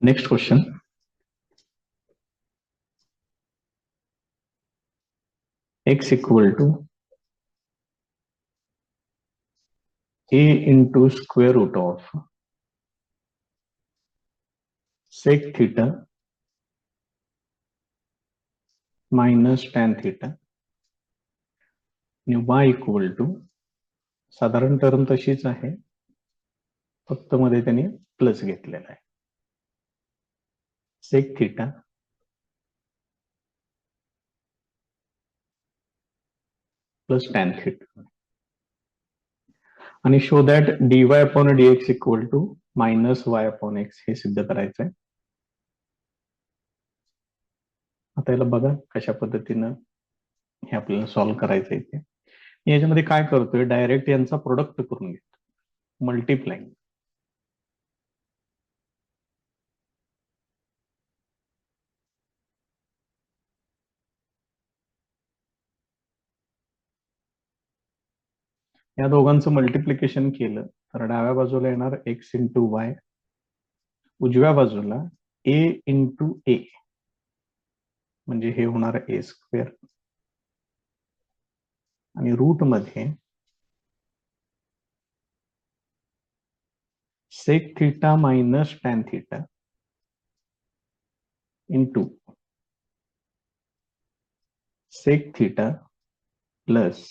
Next question. X equal to a into square root of sec theta minus tan theta आणि y equal to साधारण term तशीच आहे, फक्त मध्ये त्यांनी प्लस घेतलेला आहे. Sec theta plus tan theta आणि show that dy upon dx equal to minus y upon x हे सिद्ध करायचं आहे. आता याला बघा कशा पद्धतीनं हे आपल्याला सॉल्व्ह करायचं आहे. ते याच्यामध्ये काय करतोय, डायरेक्ट यांचा प्रोडक्ट करून घेतो, मल्टिप्लाइंग. या दोघांचं मल्टिप्लिकेशन केलं तर डाव्या बाजूला येणार एक्स इंटू वाय, उजव्या बाजूला ए इंटू ए, म्हणजे हे होणार ए स्क्वेअर, आणि रूट मध्ये sec theta minus tan theta into sec theta plus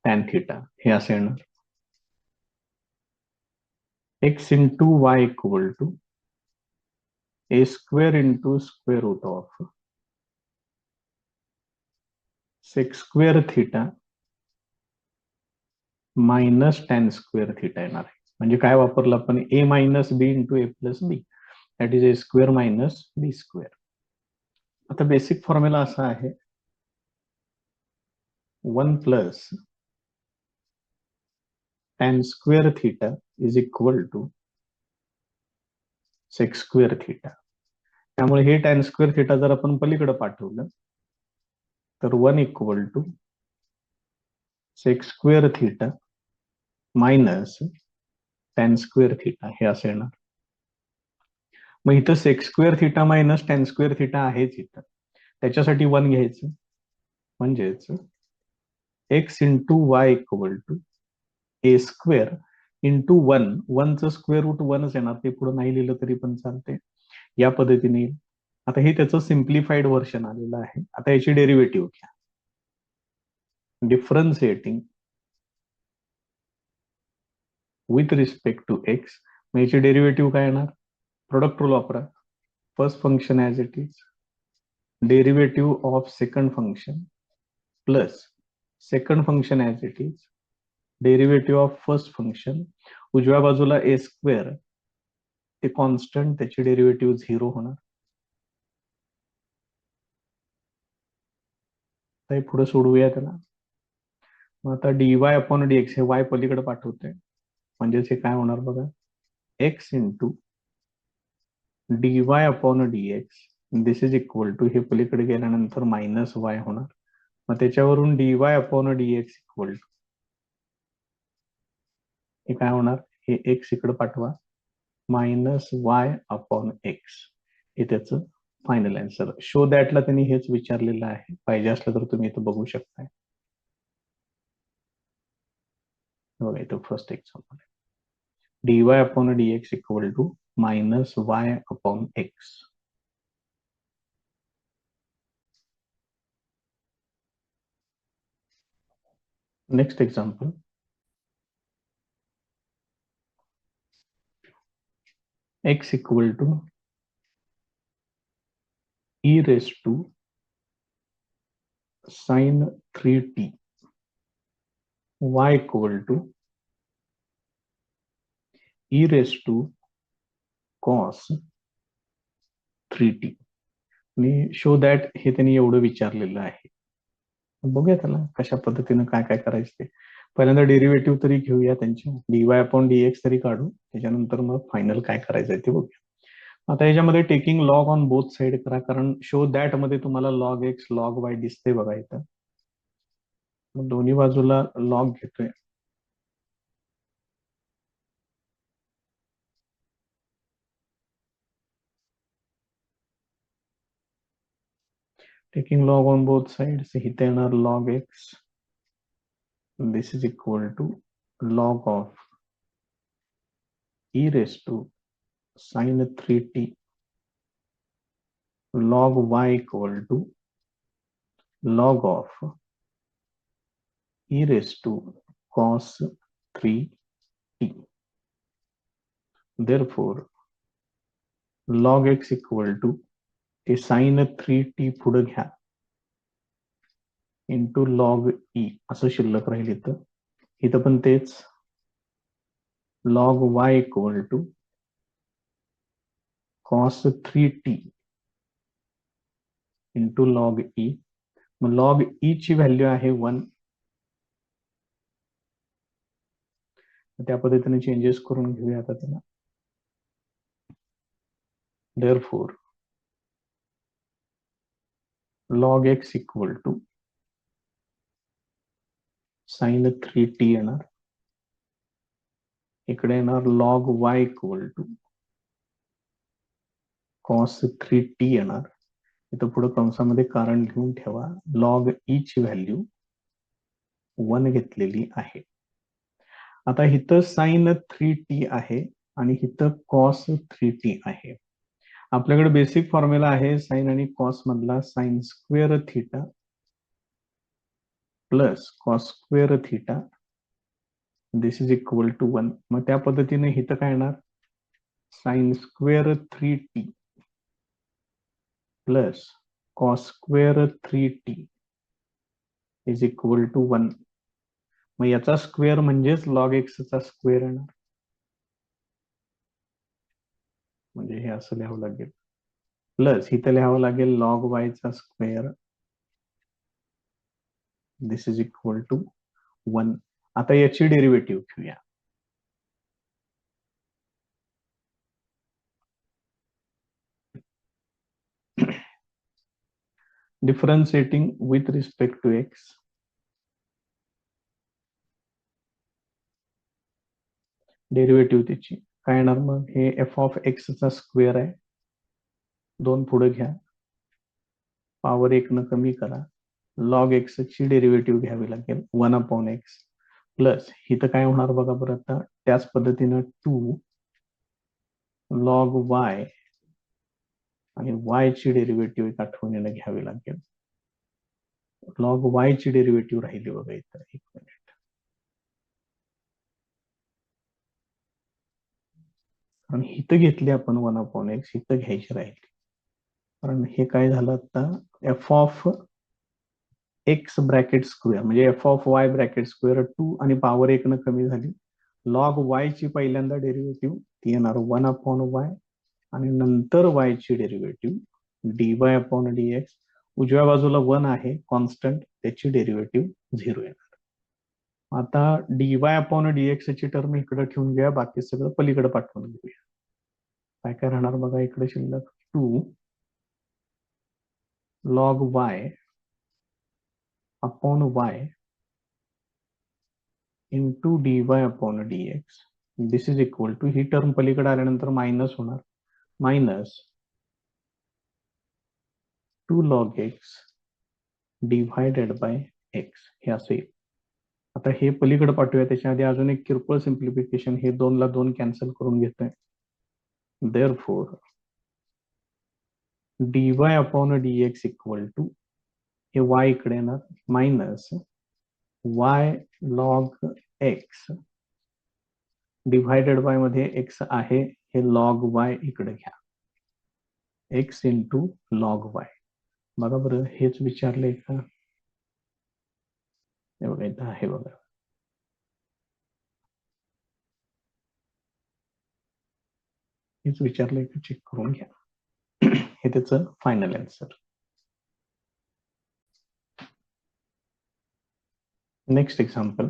tan theta हे असे येणार. X into y equal to a square into square root of sec square theta minus tan square theta येणार आहे. म्हणजे काय वापरलं आपण, a minus b into a plus b, that is a square minus b square. आता basic formula असा आहे, 1 plus tan square theta is equal to sec square theta. त्यामुळे हे टॅन स्क्वेअर थीटा जर आपण पलीकडे पाठवलं तर 1 equal to sec square theta minus tan square theta हे असं येणार. मग इथं sec square theta minus tan square theta आहेच इथं, त्याच्यासाठी 1 घ्यायचं, म्हणजेच x into y equal to a square into 1चं स्क्वेअर रूट 1च येणार, ते पुढे नाही लिहिलं तरी पण चालते, या पद्धतीने येईल. आता हे त्याचं सिम्प्लिफाईड व्हर्जन आलेलं आहे. आता याची डेरिव्हेटिव्ह घ्या, differentiating with respect to x. मग याची डेरिव्हेटिव्ह काय येणार, प्रोडक्ट रूल वापरा. First function as it is, derivative of second function plus second function as it is, derivative of first function. उजव्या बाजूला ए स्क्वेअर ते कॉन्स्टंट, त्याची डेरिव्हेटिव्ह 0 होणार. पुढे सोडवूया त्याला. मग आता dy अपॉन dx हे y पलीकडे पाठवते, म्हणजेच हे काय होणार बघा, x into dy upon dx this is equal to, हे पलीकडे गेल्यानंतर मायनस y होणार. मग त्याच्यावरून dy upon dx equal to हे काय होणार, हे एक्स इकडे पाठवा, मायनस वाय अपॉन एक्स, हे त्याचं फायनल आन्सर. शो दॅटला त्यांनी हेच विचारलेलं आहे, पाहिजे असलं तर तुम्ही इथं बघू शकताय. बघा इथं फर्स्ट एक्झाम्पल आहे, dy upon dx equal to minus y upon x. Next example, x equal to e raise to sine 3t, y equal to e raise to cos 3t. आणि शो दॅट हे त्यांनी एवढं विचारलेलं आहे. बघूया त्याला कशा पद्धतीनं काय काय करायचं ते. पहिल्यांदा डेरिव्हेटिव्ह तरी घेऊया त्यांची, dy अपॉन dx तरी काढू, त्याच्यानंतर मग फायनल काय करायचंय ते बघूया. आता याच्यामध्ये taking log on both side करा, कारण शो दॅट मध्ये तुम्हाला लॉग एक्स लॉग वाय दिसते बघा इथं. मग दोन्ही बाजूला लॉग घेतोय, taking log on both sides, इथे येणार log x, this is equal to log of e raise to sine 3t log y equal to log of e raised to cos 3t. Therefore, log x equal to ते sin 3t पुढे घ्या into log e असं शिल्लक राहील इथं पण तेच log y equal to cos 3t into log e. मग log e ची व्हॅल्यू आहे 1. त्या पद्धतीने चेंजेस करून घेऊया आता त्याला. Therefore, log x equal to sin 3t येणार, इकडे येणार log y equal to cos 3t येणार. इथं पुढे कंसामध्ये कारण लिहून ठेवा, log e ची व्हॅल्यू 1 घेतलेली आहे. आता इथं sin 3t आहे आणि इथं cos 3t आहे. आपल्याकडे बेसिक फॉर्म्युला आहे साइन आणि कॉस मधला, sine square theta plus cos square theta this is equal to 1. मग त्या पद्धतीने इथं काय येणार, sine square 3t plus cos square 3t is equal to 1. मग याचा स्क्वेअर म्हणजेच लॉग एक्स चा स्क्वेअर येणार, म्हणजे हे असं लिहावं लागेल, प्लस इथं लिहावं लागेल लॉग वाय चा square, this is equal to 1. आता याची डेरिव्हेटिव्ह घेऊया. Differentiating with respect to x, derivative त्याची काय येणार, मग हे एफ ऑफ एक्स चा स्क्वेअर आहे, 2 पुढे घ्या, पॉवर 1 न कमी करा, लॉग एक्स ची डेरिव्हेटिव्ह घ्यावी लागेल 1/x, प्लस इथं काय होणार बघा बरं आता, त्याच पद्धतीनं 2 लॉग वाय आणि वाय ची डेरिव्हेटिव्ह एक आठवणीने घ्यावी लागेल. लॉग वाय ची डेरिव्हेटिव्ह राहिली बघा इथं, 1 मिनिट, कारण इथं घेतली आपण 1/x, इथं घ्यायची राहिली, कारण हे काय झालं आता, f of x bracket square म्हणजे f of y bracket square 2 आणि पॉवर 1 न कमी झाली, लॉग वाय ची पहिल्यांदा डेरिव्हेटिव्ह ती येणार 1/y आणि नंतर वाय ची डेरिव्हेटिव्ह dy/dx, उजव्या बाजूला 1 आहे कॉन्स्टंट, त्याची डेरिव्हेटिव्ह 0 येणार. आता dy/dx ची टर्म इकडे ठेवून घ्या, बाकी सगळं पलीकडे पाठवून घेऊया. काय काय राहणार बघा इकडे शिल्लक, 2 log y upon y into dy/dx, this is equal to, ही टर्म पलीकडे आल्यानंतर मायनस होणार, minus 2 log x divided by x, हे असे. आता हे पलीकडे पाठवूया, त्याच्या आधी अजून एक किरकोळ सिम्प्लिफिकेशन, हे 2 ला 2 कॅन्सल करून घेतोय. देअरफॉर dy/dx इक्वल टू, हे y इकडे येणार, minus y log x divided bye मध्ये x आहे, हे log y इकडे घ्या, x इंटू log y. बघा बरं, हेच विचारलंय का, हे बघा इथं आहे बघा, हेच विचारलंय का, चेक करून घ्या. हे त्याचं फायनल आन्सर. नेक्स्ट एक्झाम्पल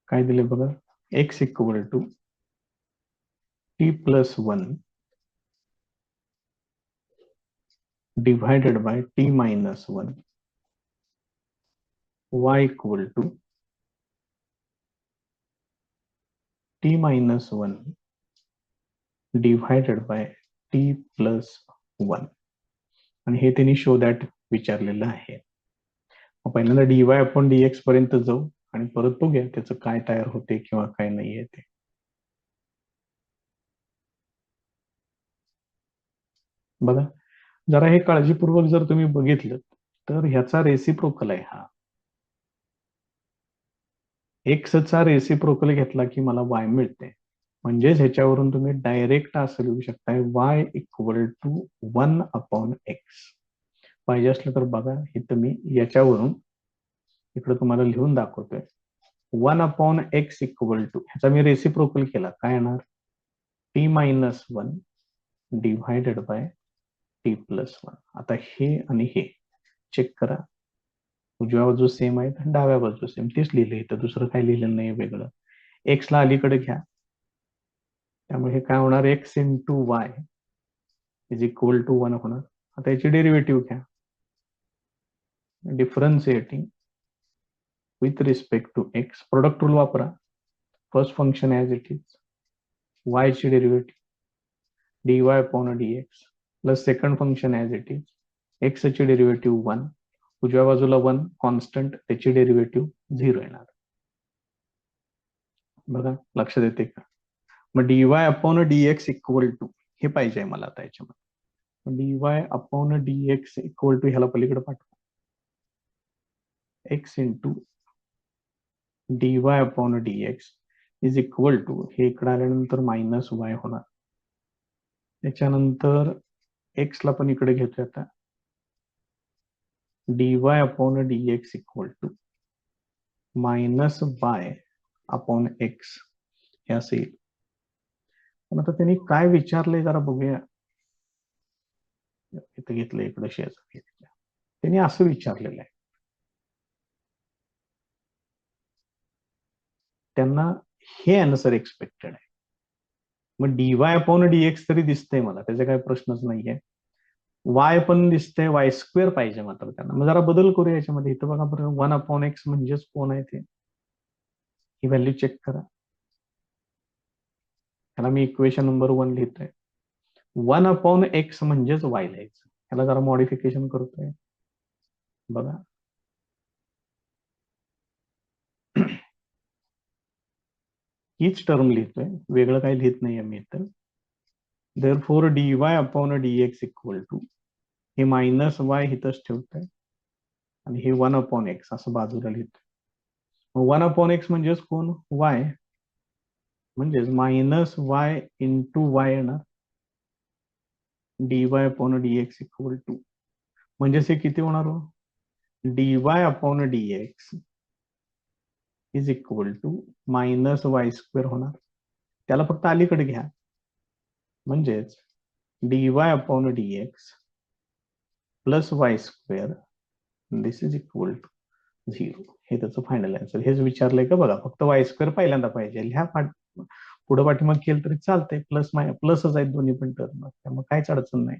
काय दिले बघा, x equal to t+1 divided by t-1, y equal to t-1 divided by t+1. आणि हे त्यांनी शो दॅट विचारलेलं आहे. मग पहिल्यांदा डीवाय अपॉन डीएक्स पर्यंत जाऊ आणि परत बघूया त्याचं काय तयार होते किंवा काय नाहीये ते. बघा, जरा हे काळजीपूर्वक जर तुम्ही बघितलं तर ह्याचा रेसिप्रोकल आहे हा. एक्सचा रेसिप्रोकल घेतला की मला वाय मिळते. म्हणजेच ह्याच्यावरून तुम्ही डायरेक्ट असं लिहू शकताय y equal to 1 upon x. पाहिजे असलं तर बघा, इथं मी याच्यावरून इकडे तुम्हाला लिहून दाखवतोय. 1 अपॉन एक्स इक्वल टू, ह्याचा मी रेसिप्रोकल केला, काय येणार? T minus 1 divided by T plus 1. आता हे आणि हे चेक करा, उजव्या बाजू सेम आहेत, डाव्या बाजू सेम, तेच लिहिलंय इथं, दुसरं काय लिहिलेलं नाही वेगळं. एक्स ला अलीकडे घ्या, त्यामुळे हे काय होणार? X into y is equal to 1 होणार. आता याची डेरिव्हेटिव्ह घ्या, differentiating with respect to x, product rule वापरा. First function as it is, y ची derivative dy upon dx plus second function as it is, x ची derivative 1, उजव्या बाजूला 1 constant, त्याची डेरिव्हेटिव्ह 0 येणार. बघा, लक्षात येते का? मग dy upon dx equal to, हे पाहिजे मला आता याच्यामध्ये, dy upon dx equal to, ह्याला पलीकडे पाठवा, x into dy upon dx is equal to, हे इकडे आल्यानंतर मायनस वाय होणार. त्याच्यानंतर एक्स ला पण इकडे घेतोय आता, dy upon dx equal to minus y upon x, हे असेल. पण आता त्यांनी काय विचारलंय जरा बघूया. इथं घेतलं, इकडे शेजारी घेतलं, त्यांनी असं विचारलेलं आहे, त्यांना हे आन्सर एक्सपेक्टेड आहे. मग डीवाय अपॉन डीएक्स तरी दिसतंय मला, त्याचा काही प्रश्नच नाहीये. वाय पण दिसतंय, वाय स्क्वेअर पाहिजे मात्र त्यांना. मग जरा बदल करूया याच्यामध्ये. इथं बघा बरं, 1 अपॉन एक्स म्हणजेच कोण आहे ते, ही व्हॅल्यू चेक करा. ह्याला मी इक्वेशन नंबर 1 लिहितोय. 1 अपॉन एक्स म्हणजेच वाय लिहायचं. ह्याला जरा मॉडिफिकेशन करतोय, बघा. हीच टर्म लिहितोय, वेगळं काही लिहित नाहीये मी इथं. Therefore dy upon dx equal to, हे मायनस वाय इथंच ठेवतोय आणि हे 1 अपॉन एक्स असं बाजूला लिहितोय. 1 अपॉन एक्स म्हणजेच कोण? वाय, म्हणजेच मायनस वाय इंटू वाय येणार, dy upon dx equal to, म्हणजेच हे किती होणार हो? Dy upon dx is equal to minus y square होणार. त्याला फक्त अलीकडे घ्या, म्हणजेच dy upon dx plus y square this is equal to 0. हे त्याचं फायनल आन्सर. हेच विचारलंय का बघा, फक्त वाय स्क्वेअर पहिल्यांदा पाहिजे. ह्या पुढे पाठीमाग केलं तरी चालतंय, प्लस प्लसच आहेत दोन्ही पण टर्म, त्यामुळे काहीच अडचण नाही.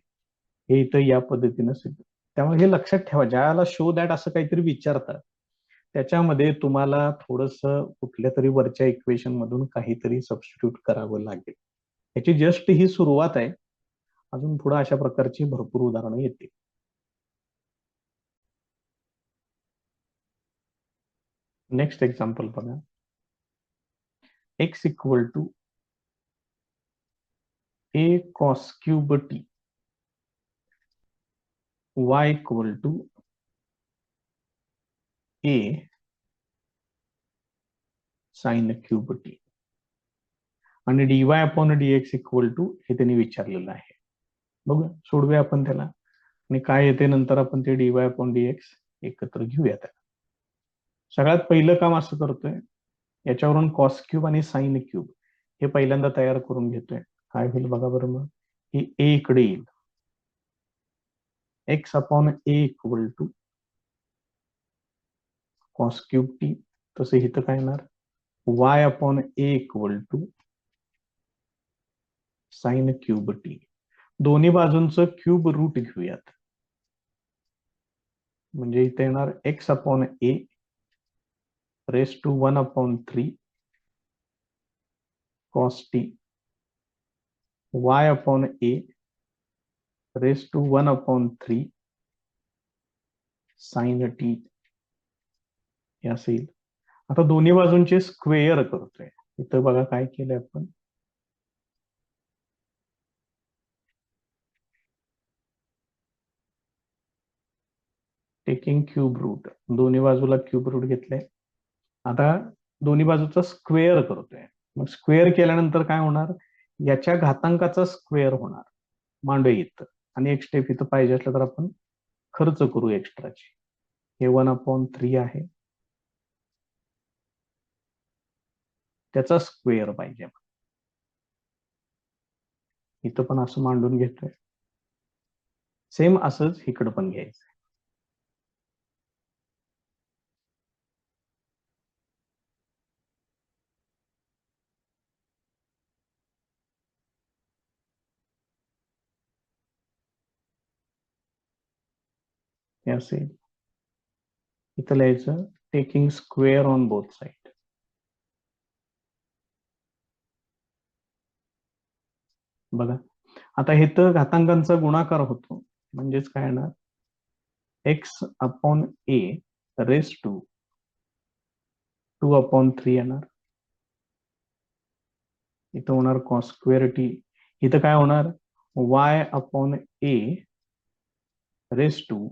हे इथं या पद्धतीनं सिद्ध. त्यामुळे हे लक्षात ठेवा, ज्याला शो दॅट असं काहीतरी विचारतात, त्याच्यामध्ये तुम्हाला थोडस कुठल्या तरी वरच्या इक्वेशन मधून काहीतरी सबस्टिट्यूट करावं लागेल. याची जस्ट ही सुरुवात आहे, अजून पुढे अशा प्रकारची भरपूर उदाहरणं येतील. नेक्स्ट एक्झाम्पल बघा, x equal to a cos cube t, y equal to a sine cube t आणि dy upon dx equal to, हे त्यांनी विचारलेलं आहे. बघूया, सोडूया आपण त्याला, आणि काय येते नंतर आपण ते डीवाय अपॉन डीएक्स एकत्र घेऊया. त्याला सगळ्यात पहिलं काम असं करतोय, याच्यावरून कॉस क्यूब आणि साइन क्यूब हे पहिल्यांदा तयार करून घेतोय. काय होईल बघा बरं, मग ही ए इकडे येईल, x upon a equal to cos cube t, तसं इथं काय येणार, y upon a equal to sine cube t. दोन्ही बाजूंचं क्यूब रूट घेऊयात, म्हणजे इथे येणार x upon a raise to 1 upon 3 cos t, y upon a raise to 1 upon 3 sine t हे असेल. आता दोन्ही बाजूंचे स्क्वेअर करतोय. इथं बघा काय केलंय आपण, टेकिंग क्यूब रूट, दोन्ही बाजूला क्यूब रूट घेतलंय. आता दोन्ही बाजूचा स्क्वेअर करतोय. मग स्क्वेअर केल्यानंतर काय होणार, याच्या घातांकाचा स्क्वेअर होणार मांडवे इथं. आणि एक स्टेप इथं पाहिजे असलं तर आपण खर्च करू एक्स्ट्राची. हे 1/3 आहे, त्याचा स्क्वेअर पाहिजे. इथं पण असं मांडून घेतोय. सेम असंच इकडं पण घ्यायचं. हे असेल. इथं लिहायचं taking square on both side. बघा आता हे तर घातांकांचा गुणाकार होतो, म्हणजेच काय येणार, x/a रेस टू 2/3 येणार. इथं होणार कॉस स्क्वेअर टी. इथं काय होणार, y/a रेस टू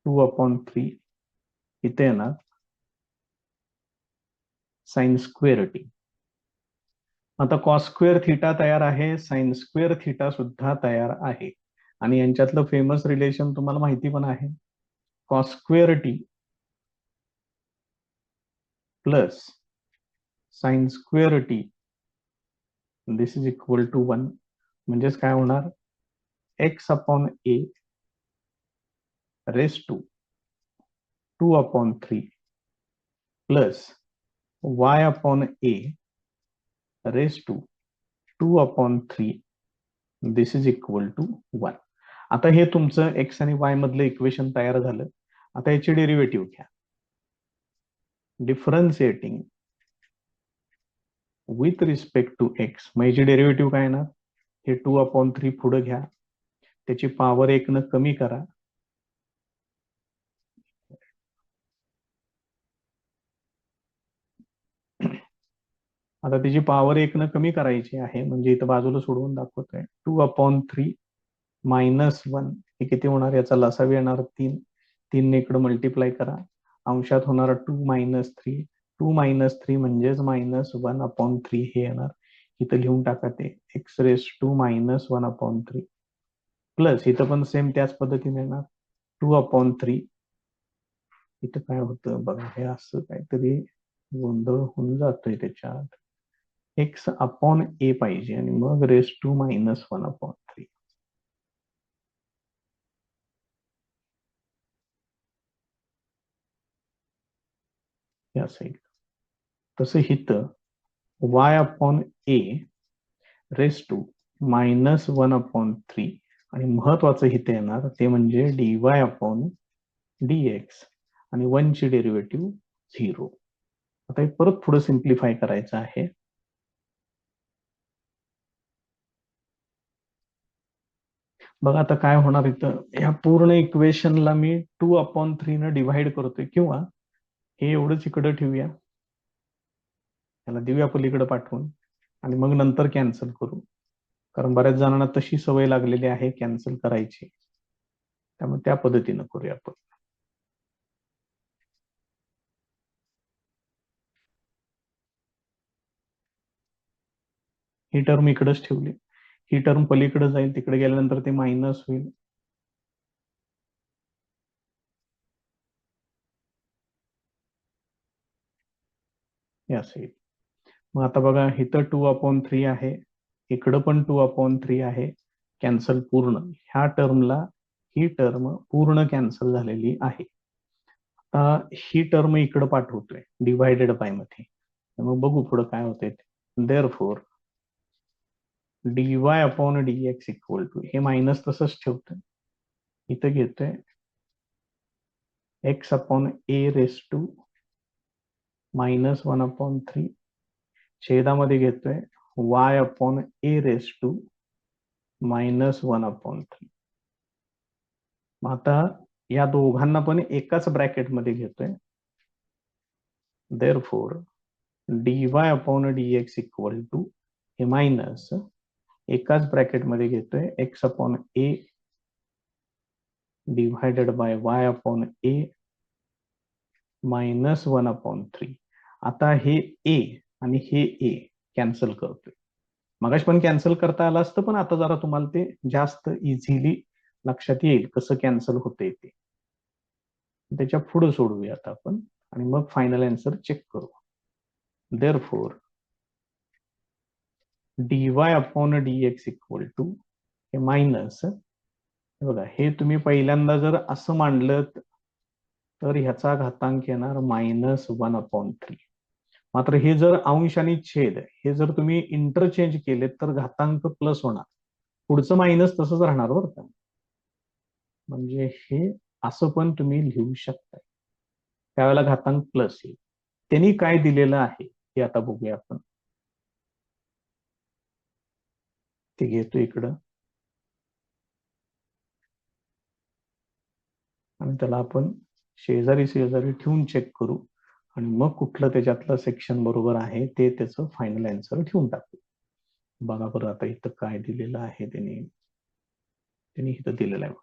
2/3. इथे येणार साइन स्क्वेअर टी. आता कॉस स्क्वेअर थिटा तयार आहे, साइन स्क्वेअर थिटा सुद्धा तयार आहे. आणि यांच्यातलं फेमस रिलेशन तुम्हाला माहिती पण आहे, cos square t plus sine square t this is equal to 1. म्हणजेच काय होणार, x/a raise to 2/3 plus y/a raise to 2/3 this is equal to 1. आता हे तुमचं एक्स आणि वाय मधलं इक्वेशन तयार झालं. आता याची डेरिव्हेटिव्ह घ्या, differentiating with respect to x. मग याची डेरिव्हेटिव्ह काय येणार, हे 2/3 पुढे घ्या, त्याची पॉवर 1 न कमी करा. आता त्याची पॉवर 1 न कमी करायची आहे, म्हणजे इथं बाजूला सोडवून दाखवतोय. 2/3 मायनस 1 हे किती होणार, याचा लसावी येणार 3. 3 ने इकडे मल्टिप्लाय करा, अंशात होणार 2 - 3. 2 - 3 म्हणजेच -1/3 हे येणार. इथं लिहून टाका ते x⁻² -1/3 प्लस इथं पण सेम त्याच पद्धतीने येणार 2/3. इथं काय होतं बघा, हे असं काहीतरी गोंधळ होऊन जातोय त्याच्यात. x/a पाहिजे आणि मग ⁻² -1/3. या साईड. तसं इथं y/a रेस टू -1/3 आणि महत्वाचं इथे येणार ते म्हणजे dy/dx आणि 1 ची डेरिव्हेटिव्ह 0. आता हे परत पुढे सिम्प्लिफाय करायचं आहे. बघा आता काय होणार, इथं ह्या पूर्ण इक्वेशनला मी 2/3 न डिव्हाइड करतोय, किंवा हे एवढंच इकडे ठेवूया, याला देऊया पलीकडे पाठवून, आणि मग नंतर कॅन्सल करू. कारण बऱ्याच जणांना तशी सवय लागलेली आहे कॅन्सल करायची, त्यामुळे त्या पद्धतीनं करूया आपण. ही टर्म इकडेच ठेवली, ही टर्म पलीकडे जाईल, तिकडे गेल्यानंतर ते मायनस होईल. असेल. मग आता बघा इथं 2/3 आहे, इकडं पण 2/3 आहे, कॅन्सल पूर्ण. ह्या टर्मला ही टर्म पूर्ण कॅन्सल झालेली आहे. आता ही टर्म इकडं पाठवतोय डिवायडेड बाय मध्ये, मग बघू पुढे काय होतंय. देअरफॉर dy/dx इक्वल टू, हे मायनस तसंच ठेवतोय, इथं घेतोय x/a रेस टू -1/3 छेदामध्ये घेतोय y/a रेस टू -1/3. आता या दोघांना पण एकाच ब्रॅकेटमध्ये घेतोय. Therefore dy upon dx equal to हे मायनस एकाच ब्रॅकेटमध्ये घेतोय x upon a divided by y upon a minus 1/3. आता हे a आणि हे a कॅन्सल करतोय. मगाशी पण कॅन्सल करता आलं असतं, पण आता जरा तुम्हाला ते जास्त इझिली लक्षात येईल कसं कॅन्सल होते ते. त्याच्या पुढे सोडवूयात आपण आणि मग फायनल आन्सर चेक करू. Therefore dy upon dx equal to हे मायनस, बघा हे तुम्ही पहिल्यांदा जर असं मांडलं तर ह्याचा घातांक येणार -1/3. मात्र हे जर अंश आणि छेद हे जर तुम्ही इंटरचेंज केले तर घातांक प्लस होणार, पुढचं मायनस तसंच राहणार बरं का. म्हणजे हे असं पण तुम्ही लिहू शकता, त्यावेळेला घातांक प्लस येईल. त्यांनी काय दिलेलं आहे हे आता बघूया आपण. ते घेतो इकडं आणि त्याला आपण शेजारी शेजारी ठेवून चेक करू आणि मग कुठलं त्याच्यातलं सेक्शन बरोबर आहे ते त्याचं फायनल आन्सर ठेवून टाकू. बघा बरं आता इथं काय दिलेलं आहे, त्यांनी इथं दिलेलं आहे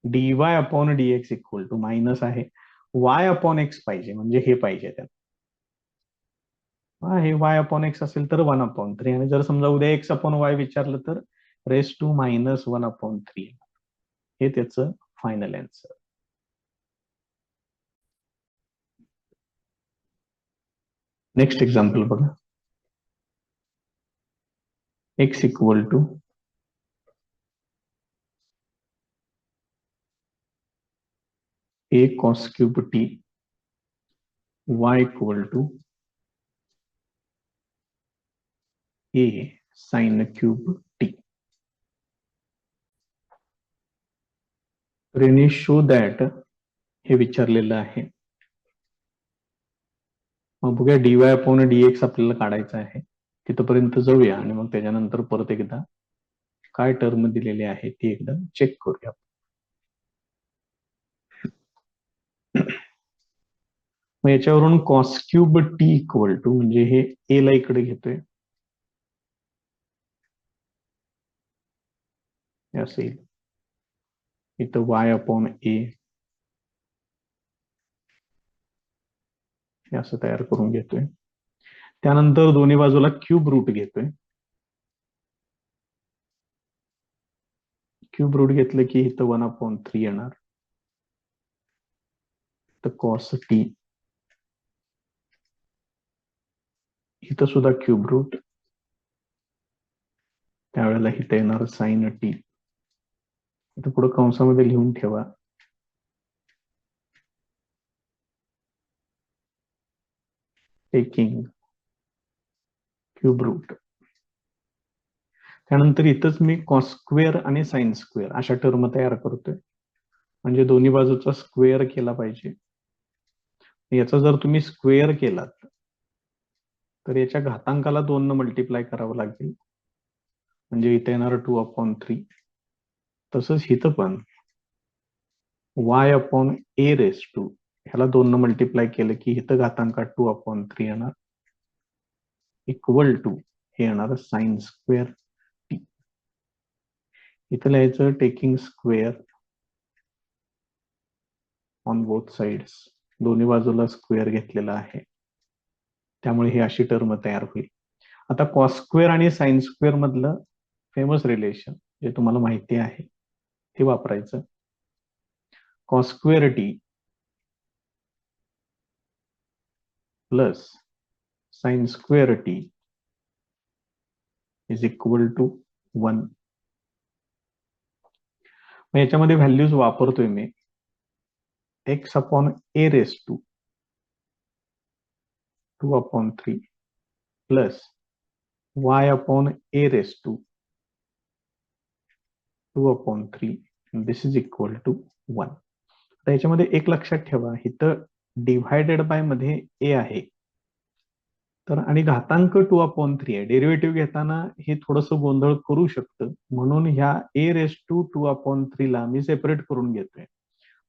dy upon dx equal to minus आहे y अपॉन x पाहिजे, म्हणजे हे पाहिजे त्याला. हे y अपॉन x असेल तर 1/3 आणि जर समजा उद्या x अपॉन y विचारलं तर रेस टू मायनस 1/3. हे त्याचं फायनल आन्सर. नेक्स्ट एक्झाम्पल बघा. x equal to a cos cube t y equal to a sin cube t. रेनी शो दॅट हे विचारलेलं आहे. मग बघूया dy अपॉन dx आपल्याला काढायचं आहे. तिथपर्यंत जाऊया आणि मग त्याच्यानंतर परत एकदा काय टर्म दिलेली आहे ती एकदा चेक करूया. मग याच्यावरून cos cube t equal to, म्हणजे हे ए ला इकडे घेतोय, असेल इथं y अपॉन ए हे असं तयार करून घेतोय. त्यानंतर दोन्ही बाजूला क्यूब रूट घेतोय. क्यूब रूट घेतलं की इथं 1/3 येणार. तर कॉस टी इथं सुद्धा क्यूब रूट, त्यावेळेला इथं येणार साइन टी. इथं पुढे कंसामध्ये लिहून ठेवा टेकिंग क्यूब रूट. त्यानंतर इथंच मी कॉस स्क्वेअर आणि साइन स्क्वेअर अशा टर्म तयार करतोय, म्हणजे दोन्ही बाजूचा स्क्वेअर केला पाहिजे. याचा जर तुम्ही स्क्वेअर केलात तर याच्या घातांकाला 2 न मल्टिप्लाय करावं लागेल, म्हणजे इथे येणार 2/3. तसंच इथं पण y upon a raise to ह्याला 2 न मल्टिप्लाय केलं की इथं घातांकात 2/3 येणार, इक्वल टू हे येणार साइन स्क्वेअर टी. इथं लिहायचं taking square on both sides, दोन्ही बाजूला स्क्वेअर घेतलेला आहे, त्यामुळे ही अशी टर्म तयार होईल. आता कॉस स्क्वेअर आणि साइन स्क्वेअर मधलं फेमस रिलेशन जे तुम्हाला माहिती आहे ते वापरायचं. Cos square t plus sine square t is equal to 1. मग याच्यामध्ये व्हॅल्यूज वापरतोय मी x upon a raise to 2/3 plus y upon a raise to 2/3. This is equal to 1. तर याच्यामध्ये एक लक्षात ठेवा, इथं डिव्हायडेड बाय मध्ये ए आहे, तर आणि घातांक 2/3 आहे. डेरिव्हेटिव्ह घेताना हे थोडंसं गोंधळ करू शकतं, म्हणून ह्या ए रेस टू 2/3 ला मी सेपरेट करून घेतोय.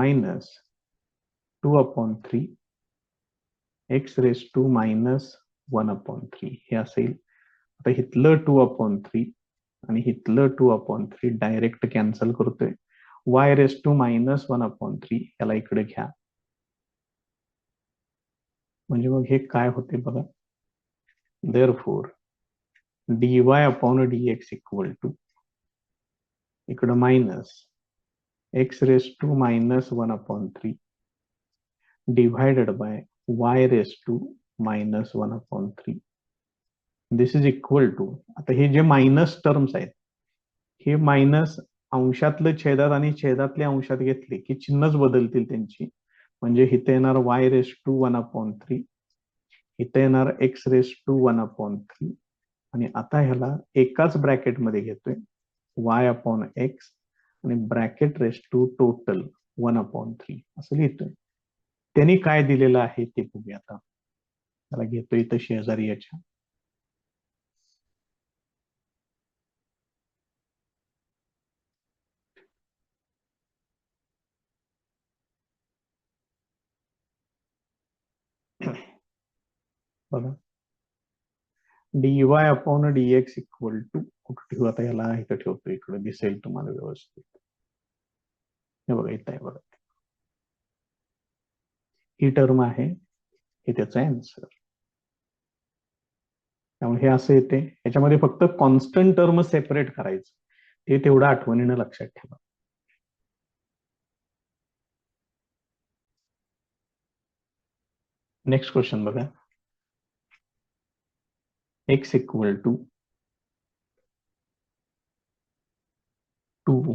Minus 2/3 x raise to minus 1/3 हे असेल. आता इथलं 2/3 आणि इथलं 2/3 डायरेक्ट कॅन्सल करतोय. y रेस टू मायनस 1/3 याला इकडे घ्या. म्हणजे मग हे काय होते बघा. देअरफॉर dy/dx इक्वल टू इकडं minus x raise to minus 1/3 divided by y raise to minus 1/3 this is equal to. आता हे जे मायनस टर्म्स आहेत हे मायनस अंशातलं छेदात आणि छेदातले अंशात घेतले की चिन्हच बदलतील त्यांची. म्हणजे इथे येणार y रेस टू 1/3 इथे येणार एक्स रेस टू 1/3 आणि आता ह्याला एकाच ब्रॅकेटमध्ये घेतोय y/x आणि ब्रॅकेट रेस टू टोटल 1/3 असं लिहितोय. त्यांनी काय दिलेलं आहे ते बघूया. आता त्याला घेतोय इथं शेजारी याच्या. बघा dy/dx इक्वल टू कुठं ठेवू आता याला इथं ठेवतो. इकडे दिसेल तुम्हाला व्यवस्थित. हे बघा इथं आहे बघा. ही टर्म आहे हे त्याचा आन्सर. त्यामुळे हे असं येते. याच्यामध्ये फक्त कॉन्स्टंट टर्म सेपरेट करायचं ते तेवढं आठवणीनं लक्षात ठेवा. नेक्स्ट क्वेश्चन बघा. x equal to 2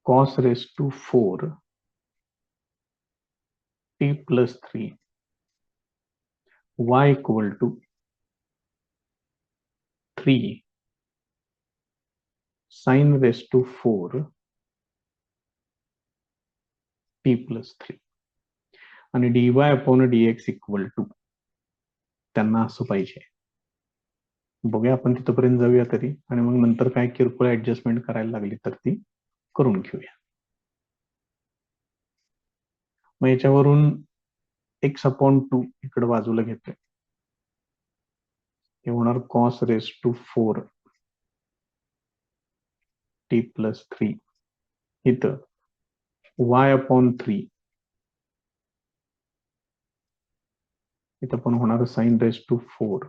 cos raise to 4 t plus 3 y equal to 3 sin raise to 4 t plus 3 आणि dy/dx इक्वल टू त्यांना असं पाहिजे. बघूया आपण तिथपर्यंत जाऊया तरी आणि मग नंतर काय किरकोळ ऍडजस्टमेंट करायला लागली तर ती करून घेऊया. मग याच्यावरून x/2 इकडे बाजूला घेतोय. हे होणार cos raise to 4 t plus 3 इथं y/3 इथं पण होणार sin raise to 4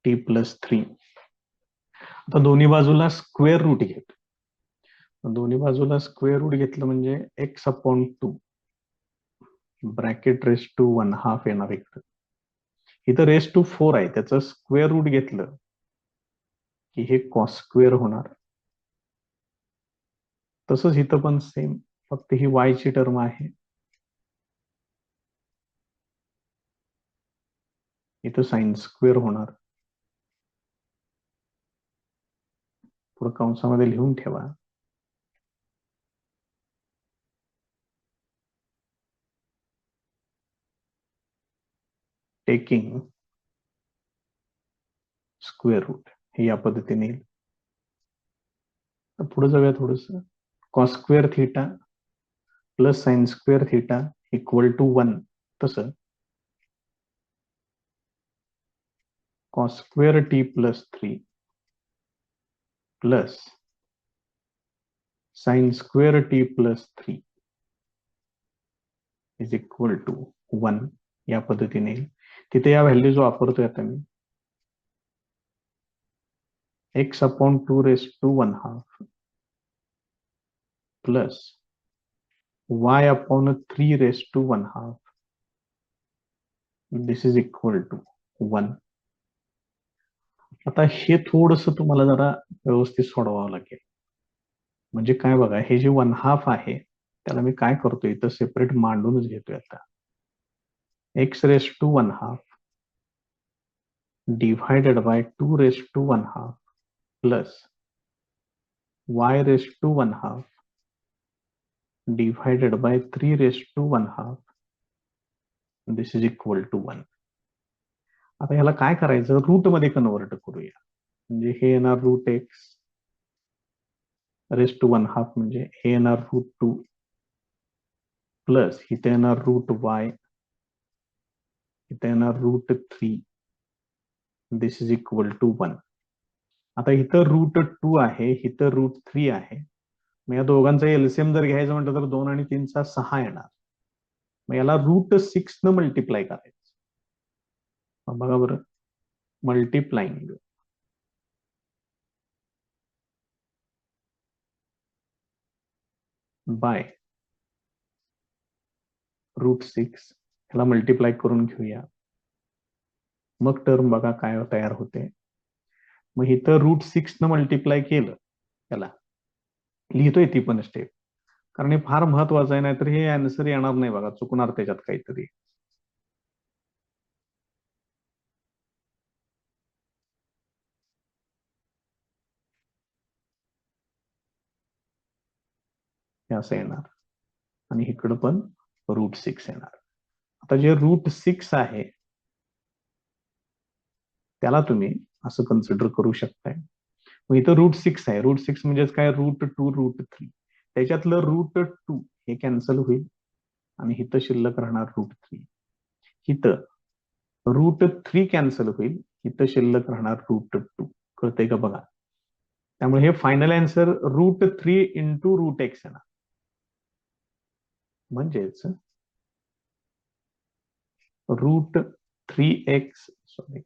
t plus 3. आता दोन्ही बाजूला स्क्वेअर रूट घेत. दोन्ही बाजूला स्क्वेअर रूट घेतलं म्हणजे x upon 2 bracket raise to 1/2 येणार इकडं. इथं रेस टू 4 आहे, त्याचं स्क्वेअर रूट घेतलं की हे कॉस स्क्वेअर होणार. तसंच इथं पण सेम, फक्त ही वाय ची टर्म आहे. इथं साइन स्क्वेअर होणार. पुढे कंसामध्ये लिहून ठेवा. टेकिंग स्क्वेअर रूट हे या पद्धतीने येईल. पुढे जाऊया थोडस. Cos square theta plus sine square theta equal to 1. तसं cos square t plus 3 plus sine square t plus 3 is equal to 1 या पद्धतीने येईल. तिथे या व्हॅल्यूज वापरतोय आता मी. X upon 2 raise to 1/2 plus y upon 3 raised to 1/2. This is equal to 1. आता हे थोडस तुम्हाला जरा व्यवस्थित सोडवावं लागेल. म्हणजे काय बघा, हे जे 1/2 आहे त्याला मी काय करतोय इथं सेपरेट मांडूनच घेतोय. आता x raise to 1/2 divided by 2 raise to 1/2 plus y raise to 1/2 divided by 3 raise to 1/2. This is equal to 1. आता ह्याला काय करायचं, रूट मध्ये कन्वर्ट करूया. म्हणजे हे येणार रूट एक्स रेस टू 1/2 म्हणजे हे येणार रूट 2 प्लस इथे येणार रूट वाय, इथे येणार root 3. This is equal to 1. आता इथं रूट 2 आहे, इथं रूट 3 आहे. मग या दोघांचा एलसीएम जर घ्यायचं म्हटलं तर 2 आणि 3 चा 6 येणार. मग याला रूट 6 न मल्टिप्लाय करायचं. बघा बरं, मल्टिप्लाइंग बाय रूट 6 ह्याला मल्टिप्लाय करून घेऊया. मग टर्म बघा काय तयार होते. मग इथं रूट 6 न मल्टिप्लाय केलं, त्याला लिहितोय ती पण स्टेप, कारण हे फार महत्वाचं आहे. नाहीतर हे आन्सर येणार नाही बघा, चुकणार त्याच्यात काहीतरी. हे असं येणार आणि इकडं पण रूट 6 येणार. आता जे रूट 6 आहे त्याला तुम्ही असं कन्सिडर करू शकताय. मग इथं रूट 6 आहे, रूट 6 म्हणजेच काय, रूट 2 रूट 3. त्याच्यातलं रूट 2 हे कॅन्सल होईल आणि इथं शिल्लक राहणार रूट 3. इथं रूट 3 कॅन्सल होईल, इथं शिल्लक राहणार रूट 2. कळतंय का बघा. त्यामुळे हे final answer root 3 into root x येणार. म्हणजेच रूट 3x, सॉरी,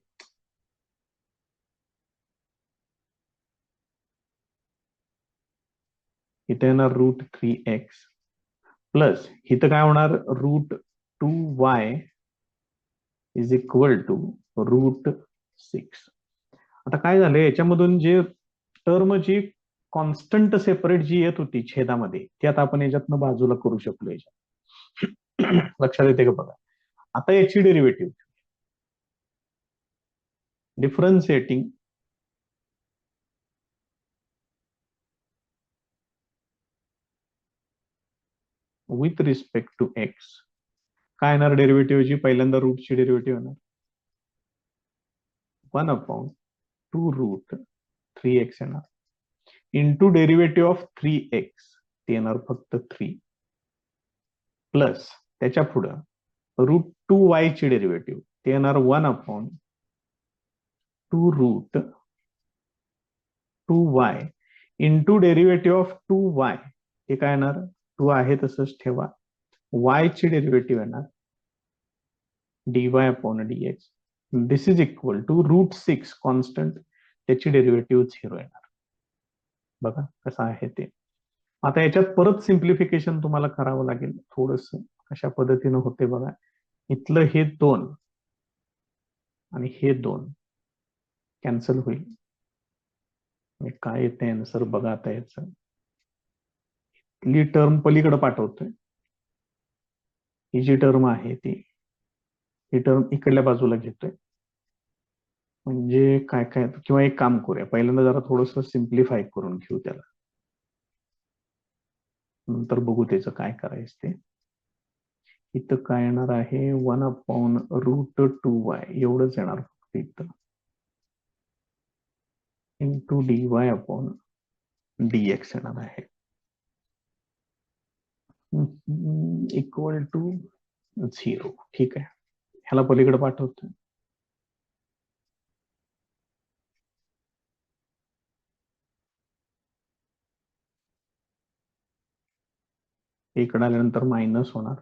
इथे येणार रूट 3x प्लस इथं काय होणार, root 2y is equal to root 6. आता काय झालं, याच्यामधून जे टर्म जी कॉन्स्टंट सेपरेट जी येत होती छेदामध्ये, ती आता आपण याच्यातनं बाजूला करू शकलो. याच्यात लक्षात येते का बघा. आता याची derivative differentiating with respect to x. काय येणार डेरिव्हेटिव्हची, पहिल्यांदा रूटची डेरिव्हेटिव्ह येणार 1/2 रूट 3x येणार इंटू डेरिव्हेटिव्ह ऑफ 3x, ते येणार फक्त 3 प्लस त्याच्या पुढं रूट 2y ची डेरिव्हेटिव्ह, ते येणार 1/2 route 2y into derivative of 2y. हे काय येणार, 2 आहे तसंच ठेवा. y ची डेरिव्हेटिव्ह येणार dy upon dx this is equal to √6 constant, त्याची डेरिव्हेटिव्ह 0 येणार. बघा कसं आहे ते. आता याच्यात परत सिम्प्लिफिकेशन तुम्हाला करावं लागेल थोडस. कशा पद्धतीनं होते बघा. इथलं हे 2 आणि हे 2 कॅन्सल होईल. काय येते आन्सर बघा आता याचं. ही टर्म पलीकडे पाठवतोय. ही जी टर्म आहे ती, ही टर्म इकडल्या बाजूला घेतोय. म्हणजे काय काय, किंवा एक काम करूया, पहिल्यांदा जरा थोडस सिम्प्लिफाय करून घेऊ त्याला, नंतर बघू त्याचं काय करायचं ते. इथं काय येणार आहे, 1/√2y एवढंच येणार फक्त इथं, इंटू dy/dx येणार आहे, इक्वल टू 0. ठीक आहे, ह्याला पलीकडे पाठवतोय. इकडे आल्यानंतर मायनस होणार.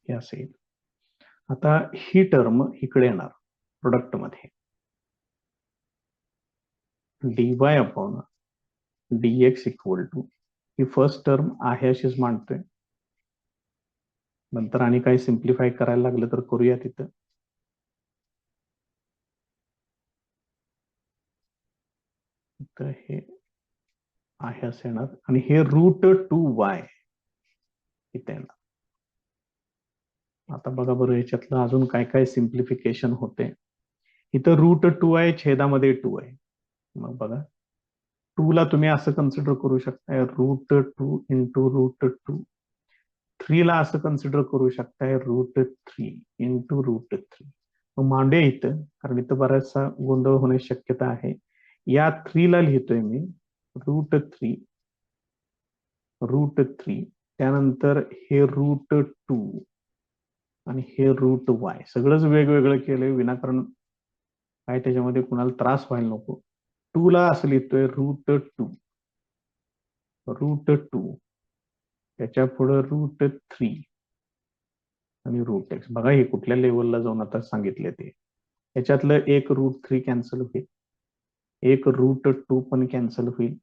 हे असेल. आता ही टर्म इकडे येणार प्रोडक्ट मध्ये, dy/dx इक्वल टू, ही फर्स्ट टर्म आहे अशीच मांडतोय. नंतर आणि काही सिम्प्लिफाय करायला लागलं तर करूया तिथं. तर हे आहे असं येणार आणि हे √2y इथे येणार. आता बघा बरं याच्यातलं अजून काय काय सिम्प्लिफिकेशन होते. इथं √2 आहे, छेदामध्ये 2 आहे. मग बघा 2 ला तुम्ही असं कन्सिडर करू शकताय, √2 इंटू √2. 3 ला असं कन्सिडर करू शकताय, √3 इंटू √3. मग मांडूया इथं, कारण इथं बराचसा गोंधळ होण्याची शक्यता आहे. या 3 ला लिहितोय मी √3, त्यानंतर हे √2 आणि हे √y, सगळंच वेगवेगळं केलंय विनाकारण, काय त्याच्यामध्ये कुणाला त्रास व्हायला नको. 2 ला असं लिहितोय √2, त्याच्या पुढे √3 आणि √x. बघा हे कुठल्या लेवलला जाऊन आता सांगितले ते. याच्यातलं एक √3 कॅन्सल होईल, एक √2 पण कॅन्सल होईल.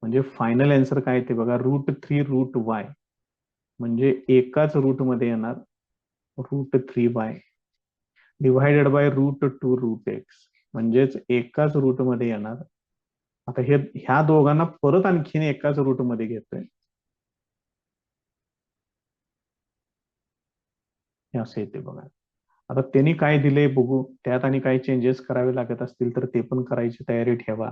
म्हणजे फायनल आन्सर काय ते बघा, √3 म्हणजे एकाच रूट मध्ये येणार √3y डिव्हायडेड बाय √2 म्हणजेच एकाच रूट मध्ये येणार. आता हे ह्या दोघांना परत आणखीन एकाच रूट मध्ये घेतोय, हे असं येते बघा. आता त्यांनी काय दिले बघू, त्यात आणि काही चेंजेस करावे लागत असतील तर ते पण करायची तयारी ठेवा.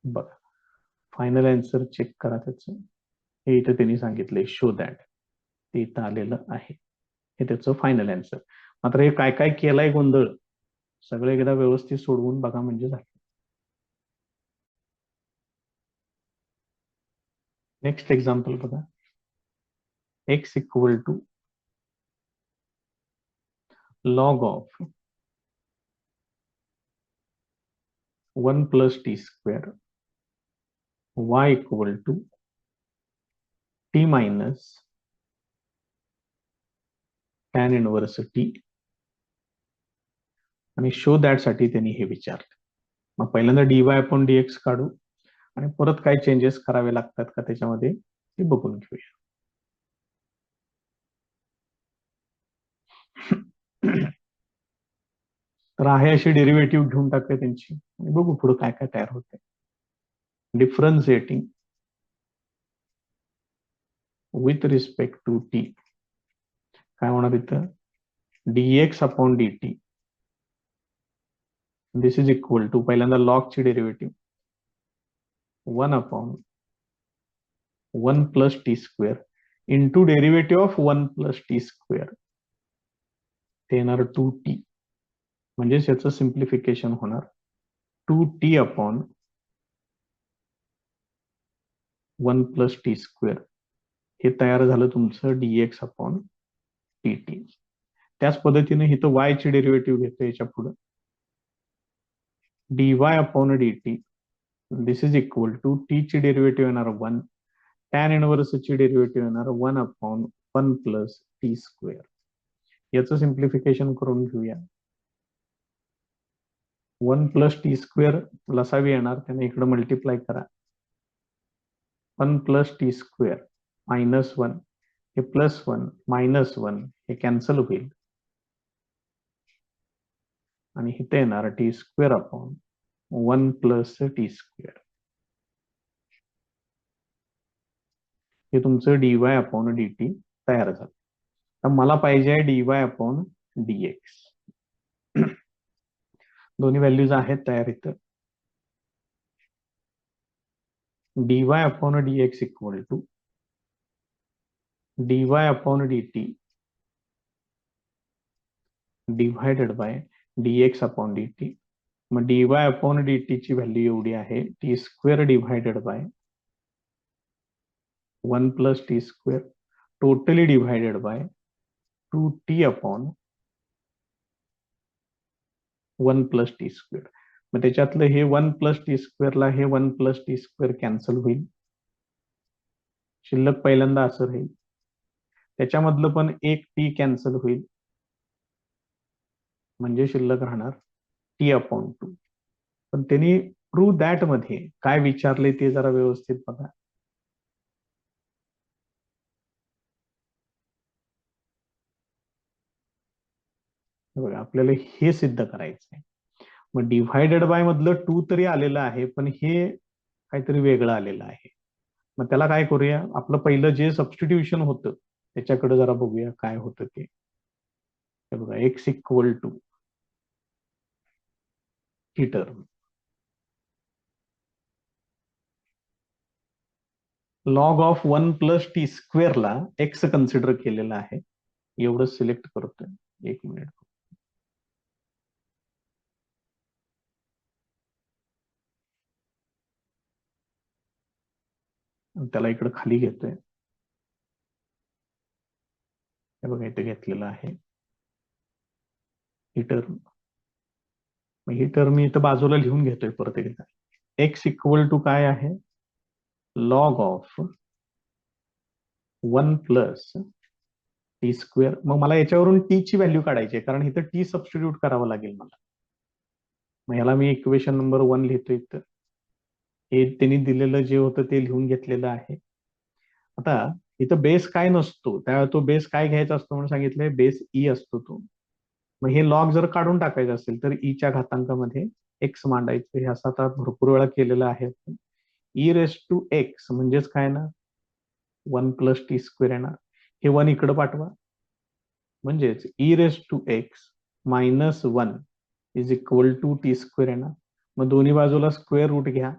बघा फायनल आन्सर चेक करा त्याचं. हे इथं त्यांनी सांगितलंय शो दॅट, ते इथं आलेलं आहे, हे त्याचं फायनल आन्सर. मात्र हे काय काय केलाय गोंधळ, सगळं एकदा व्यवस्थित सोडवून बघा म्हणजे झालं. नेक्स्ट एक्झाम्पल बघा. x equal to log of 1 plus t square, y equal to t minus tan inverse t, आणि शो दॅट साठी त्यांनी हे विचारलं. मग पहिल्यांदा dy/dx काढू आणि परत काय चेंजेस करावे लागतात का त्याच्यामध्ये ते बघून घेऊया. तर आहे अशी डेरिव्हेटिव्ह घेऊन टाकूया त्यांची आणि बघू पुढे काय काय तयार होते. Differentiating with respect to t, काय होणार इथं, dx/dt, this is equal to, पहिल्यांदा लॉग ची derivative 1/1 plus t square into derivative of 1 plus t square, ते येणार 2t. म्हणजेच याचं सिम्प्लिफिकेशन होणार 2t/1 प्लस टी स्क्वेअर, हे तयार झालं तुमचं dx/dt. त्याच पद्धतीने इथं y ची डेरिव्हेटिव्ह घेतो याच्या पुढे, dy upon dt this is equal to t ची डेरिव्हेटिव्ह येणार 1, टॅन इनव्हर्स ची डेरिव्हेटिव्ह येणार 1 अपॉन 1 प्लस टी स्क्वेअर. याचं सिम्प्लिफिकेशन करून घेऊया. 1 प्लस टी स्क्वेअर लसावी येणार, त्याने इकडे मल्टिप्लाय करा. 1 प्लस टी स्क्वेअर मायनस 1 हे प्लस 1 मायनस 1 हे कॅन्सल होईल आणि इथे येणार T square upon 1 plus t square. हे तुमचं डीवाय अपॉन डी टी तयार झालं. तर मला पाहिजे आहे डीवाय अपॉन डीएक्स. दोन्ही व्हॅल्यूज आहेत तयार इथं. dy upon dx equal to dy upon dt divided by dx upon dt. मग dy अपॉन dt ची व्हॅल्यू एवढी आहे t square divided by 1 plus t square totally divided by 2t upon 1 plus t square. मग त्याच्यातलं हे 1 plus t स्क्वेअरला हे 1 plus t square cancel होईल, शिल्लक पहिल्यांदा असं राहील. त्याच्यामधलं पण एक टी कॅन्सल होईल, म्हणजे शिल्लक राहणार टी अपॉन 2. पण त्यांनी प्रूव्ह दॅट मध्ये काय विचारले ते जरा व्यवस्थित बघा. बघा आपल्याला हे सिद्ध करायचं आहे. मग डिव्हायडेड बाय मधलं 2 तरी आलेलं आहे, पण हे काहीतरी वेगळं आलेलं आहे. मग त्याला काय करूया, आपलं पहिलं जे सबस्टिट्यूशन होतं त्याच्याकडे जरा बघूया काय होतं ते. बघा एक्स इक्वल टू ही term log of 1 plus t स्क्वेअरला एक्स कन्सिडर केलेलं आहे. एवढं सिलेक्ट करतोय. एक मिनिट. त्याला इकडे खाली घेतोय. हे बघा इथे घेतलेलं आहे ही टर्म. ही टर्म मी इथं बाजूला लिहून घेतोय परत एकदा. एक्स इक्वल टू काय आहे, log of 1 plus t square. मग मला याच्यावरून टी ची व्हॅल्यू काढायची आहे, कारण इथं टी सबस्टिट्यूट करावं लागेल मला. मग याला मी इक्वेशन नंबर 1 लिहितोय. इथं हे त्यांनी दिलेलं जे होतं ते लिहून घेतलेलं आहे. आता इथं बेस काय नसतो, त्यावेळेला तो बेस काय घ्यायचा असतो म्हणून सांगितलंय, बेस ई असतो तो. मग हे लॉग जर काढून टाकायचं असेल तर ईच्या घातांकामध्ये एक्स मांडायचं. हे असं आता भरपूर वेळा केलेलं आहे. ई रेस टू एक्स म्हणजेच काय ना 1 प्लस टी स्क्वेअर येणार. हे 1 इकडे पाठवा, म्हणजेच e raise to x minus 1 is equal to t square येणार. मग दोन्ही बाजूला स्क्वेअर रूट घ्या.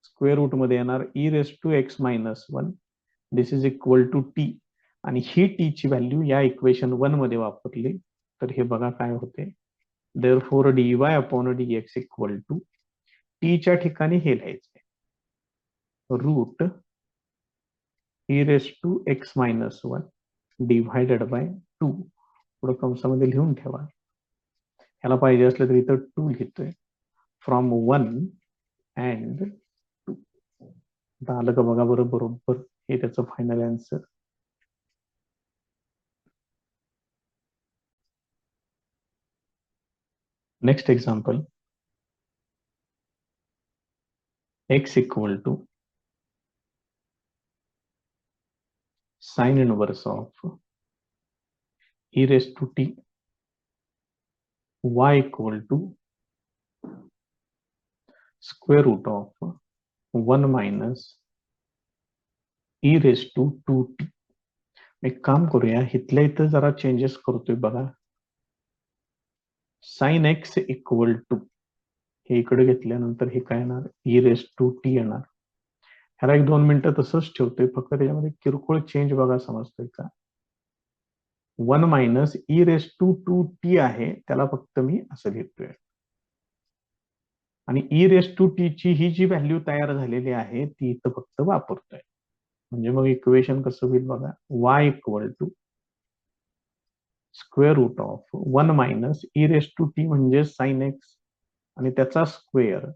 स्क्वेअर रूट मध्ये येणार e raise to x minus 1 this is equal to t. आणि ही टी ची व्हॅल्यू या इक्वेशन 1 मध्ये वापरली तर हे बघा काय होते. Therefore dy upon dx equal to टीच्या ठिकाणी हे लिहायचंय root e raise to x minus 1 divided by 2. पुढे कंसामध्ये लिहून ठेवा. ह्याला पाहिजे असलं तर इथं 2 लिहितोय. From 1 and 2. आता आलं का बघा बरं बरोबर. हे त्याचं final answer. Next example, x equal to sine inverse of e raise to t, y equal to square root of 1 minus e raise to 2t. एक काम करूया, इथल्या इथं जरा चेंजेस करतोय बघा. साइन एक्स इक्वल टू हे इकडे घेतल्यानंतर हे काय येणार, ई रेस टू टी येणार. ह्याला 1-2 मिनिटं तसंच ठेवतोय, फक्त त्याच्यामध्ये किरकोळ चेंज बघा समजतोय का. 1 minus e raise to 2t आहे, त्याला फक्त मी असं घेतोय. आणि ई रेस टू टी ची ही जी व्हॅल्यू तयार झालेली आहे ती इथं फक्त वापरतोय. म्हणजे मग इक्वेशन कसं होईल बघा, y equal to square root of 1 minus e raise to t म्हणजे साइन एक्स आणि त्याचा स्क्वेअर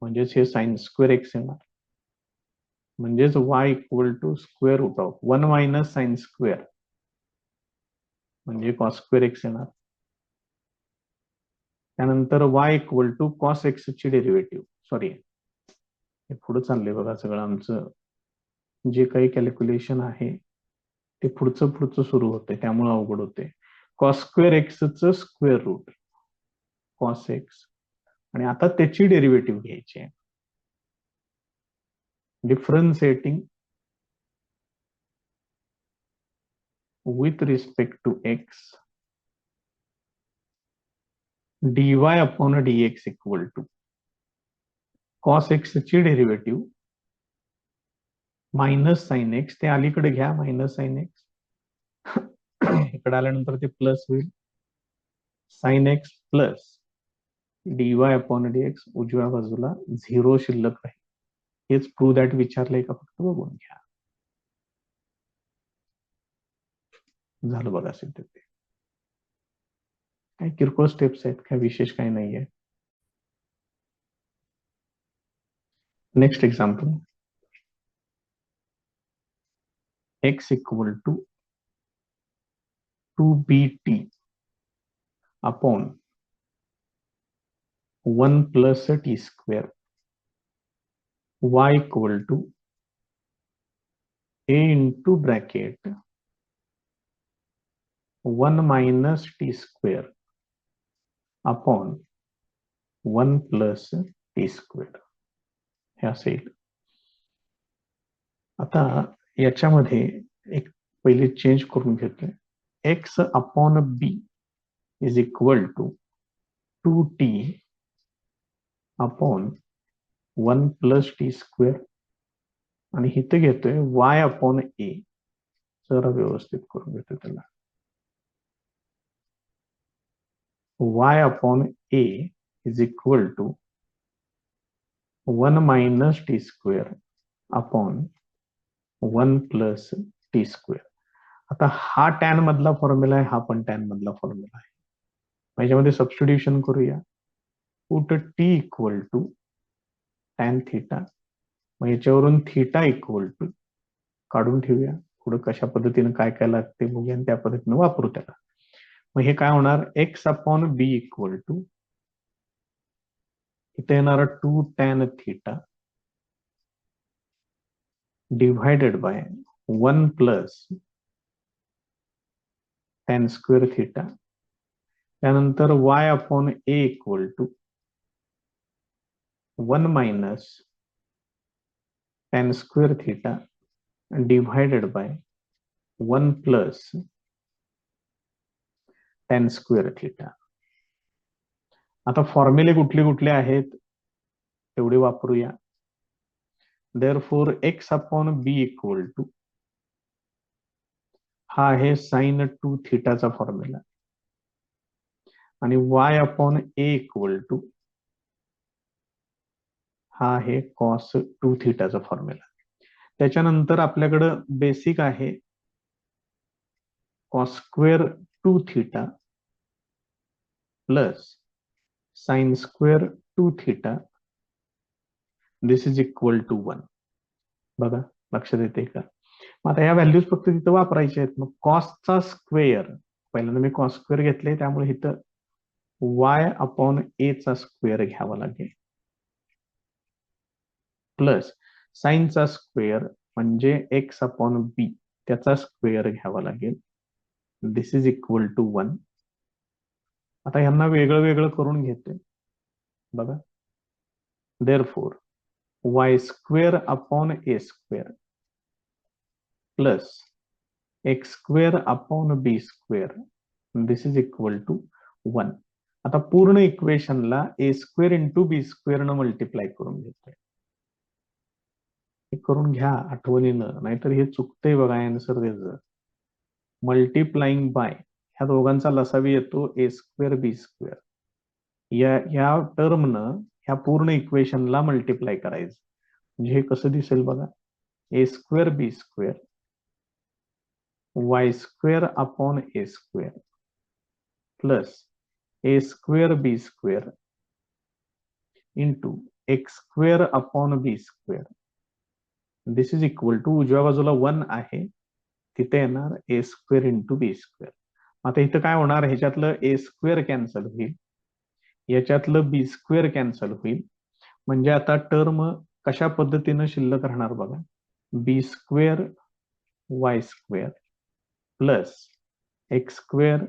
म्हणजेच हे साइन स्क्वेअर एक्स येणार, म्हणजेच y equal to square root of 1 minus sine square म्हणजे कॉस स्क्वेअर एक्स येणार. त्यानंतर y equal to cos x ची डेरिव्हेटिव्ह, सॉरी हे पुढे चाललंय बघा सगळं आमचं जे काही कॅल्क्युलेशन आहे ते पुढचं सुरू होते त्यामुळे अवघड होते. कॉस स्क्वेअर एक्सचं स्क्वेअर रूट कॉस एक्स आणि आता त्याची डेरिव्हेटिव्ह घ्यायची आहे. Differentiating with respect to x dy upon dx equal to cos x ची डेरिव्हेटिव्ह मायनस साइन एक्स, ते अलीकडे घ्या मायनस साइन एक्स, इकडे आल्यानंतर ते प्लस होईल sine x plus dy upon dx, उजव्या बाजूला 0 शिल्लक राहील. हेच प्रूव्ह दॅट विचारलंय का फक्त बघून घ्या. झालं बघा सिद्ध. ते काही किरकोळ स्टेप्स आहेत, काय विशेष काही नाहीये. Next example, x equal to 2bt upon 1 plus t square, y equal to a into bracket 1 minus t square upon 1 plus t square हे असेल. आता याच्यामध्ये एक पहिले चेंज करून घेतोय. X upon b is equal to 2t upon 1 plus t square आणि इथे घेतोय y अपॉन ए. जरा व्यवस्थित करून घेतोय त्याला. y upon a is equal to 1 minus t square upon 1 plus t square. आता हा टॅन मधला फॉर्म्युला आहे, हा पण टॅन मधला फॉर्म्युला आहे. याच्यामध्ये सबस्टिट्यूशन करूया. Put t equal to tan theta, मग याच्यावरून थिटा इक्वल टू काढून ठेवूया. पुढे कशा पद्धतीने काय काय लागते बघूया आणि त्या पद्धतीने वापरू त्याला. मग हे काय होणार, x upon b equal to इथे येणार 2 tan theta divided by 1 plus tan square theta. त्यानंतर y upon a equal to 1 minus tan square theta divided by 1 plus tan square theta. आता फॉर्म्युले कुठले कुठले आहेत तेवढे वापरूया. Therefore x upon b equal to हा आहे साइन 2 थिटाचा फॉर्म्युला आणि y upon a equal to हा आहे कॉस 2 थिटाचा फॉर्म्युला. त्याच्यानंतर आपल्याकडं बेसिक आहे cos square 2 theta plus sine square 2 theta this is equal to 1. बघा लक्षात येते का. मग आता या व्हॅल्यूज फक्त तिथं वापरायच्या आहेत. मग कॉसचा स्क्वेअर पहिल्यांदा मी कॉस स्क्वेअर घेतले त्यामुळे इथं y अपॉन ए चा स्क्वेअर घ्यावा लागेल प्लस साइनचा स्क्वेअर म्हणजे एक्स अपॉन बी त्याचा स्क्वेअर घ्यावा लागेल. This is equal to 1. आता ह्यांना वेगळं वेगळं करून घेते बघा. Therefore y square upon a square plus x square upon b square this is equal to 1. आता पूर्ण इक्वेशनला a square into b square न मल्टिप्लाय करून घेतोय. हे करून घ्या आठवणीनं, नाहीतर हे चुकतंय बघा आन्सर द्यायचं. मल्टिप्लाइंग बाय ह्या दोघांचा लसावी येतो ए स्क्वेअर बी स्क्वेअर. या टर्मनं ह्या पूर्ण इक्वेशनला मल्टिप्लाय करायचं म्हणजे हे कसं दिसेल बघा. A square b square y square upon a square plus a square b square into x square upon b square this is equal to उजव्या बाजूला 1 आहे तिथे येणार a square into b square. आता इथं काय होणार ह्याच्यातलं ए स्क्वेअर कॅन्सल होईल याच्यातलं बी स्क्वेअर कॅन्सल होईल म्हणजे आता टर्म कशा पद्धतीनं शिल्लक राहणार बघा b square y square plus x square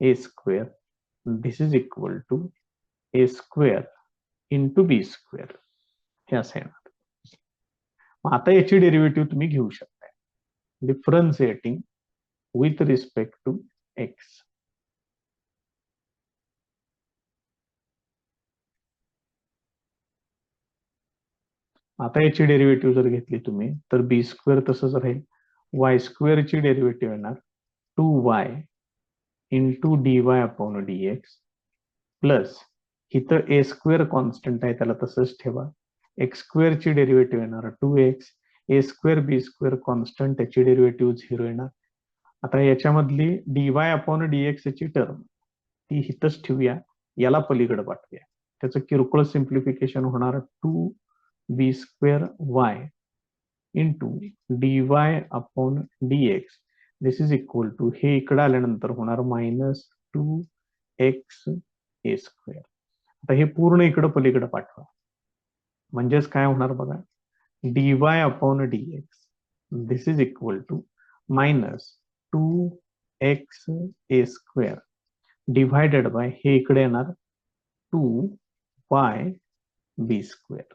a square this is equal to a square into b square हे असं येणार. आता याची डेरिव्हेटिव्ह तुम्ही घेऊ शकता differentiating with respect to x. आता याची डेरिव्हेटिव्ह जर घेतली तुम्ही तर बी स्क्वेअर तसंच राहील वाय स्क्वेअरची डेरिव्हेटिव्ह येणार 2y into d y upon d x plus इथं ए स्क्वेअर कॉन्स्टंट आहे त्याला तसंच ठेवा एक्स स्क्वेअरची डेरिव्हेटिव्ह येणार 2x a square b square constant त्याची डेरिव्हेटिव्ह 0 येणार. आता याच्यामधली d y upon d x ची टर्म ती इथंच ठेवूया याला पलीकडे पाठवूया त्याचं किरकोळ सिम्प्लिफिकेशन होणार 2b square y into d y upon d x this is equal to हे इकडे आल्यानंतर होणार -2x ए स्क्वेअर. आता हे पूर्ण इकडं पलीकडे पाठवा म्हणजेच काय होणार बघा d y upon d x this is equal to -2x a square divided by हे इकडे येणार 2y बी स्क्वेअर.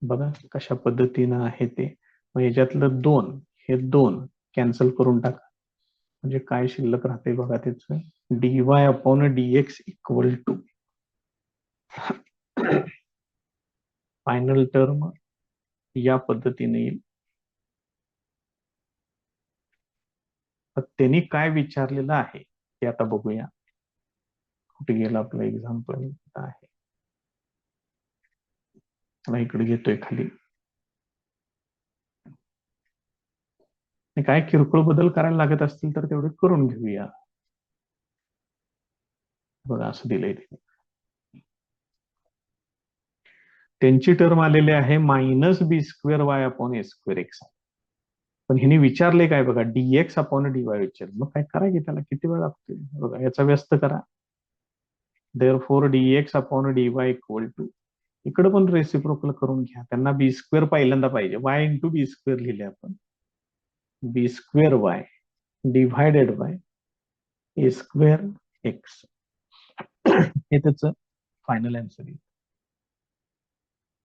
बघा कशा पद्धतीनं आहे ते मग याच्यातलं 2 हे 2 कॅन्सल करून टाका म्हणजे काय शिल्लक राहते बघा त्याचं d y upon d x equal to final term या पद्धतीने येईल. त्यांनी काय विचारलेलं आहे ते आता बघूया कुठे गेलं आपलं एक्झाम्पल आहे इकडे घेतोय खाली काय किरकोळ बदल करायला लागत असतील तर तेवढे करून घेऊया. बघा असं दिलंय त्यांची टर्म आलेली आहे -b square Y upon a square x पण हिने विचारले काय बघा dx अपॉन dy विचार मग काय करा की त्याला किती वेळ लागतो बघा याचा व्यस्त करा therefore dx upon dy equal to इकडे पण रेसिप्रोकल करून घ्या त्यांना बी स्क्वेअर पहिल्यांदा पाहिजे वाय इंटू बी स्क्वेअर लिहिले आपण b square y divided by a square x हे त्याचं फायनल आन्सर आहे.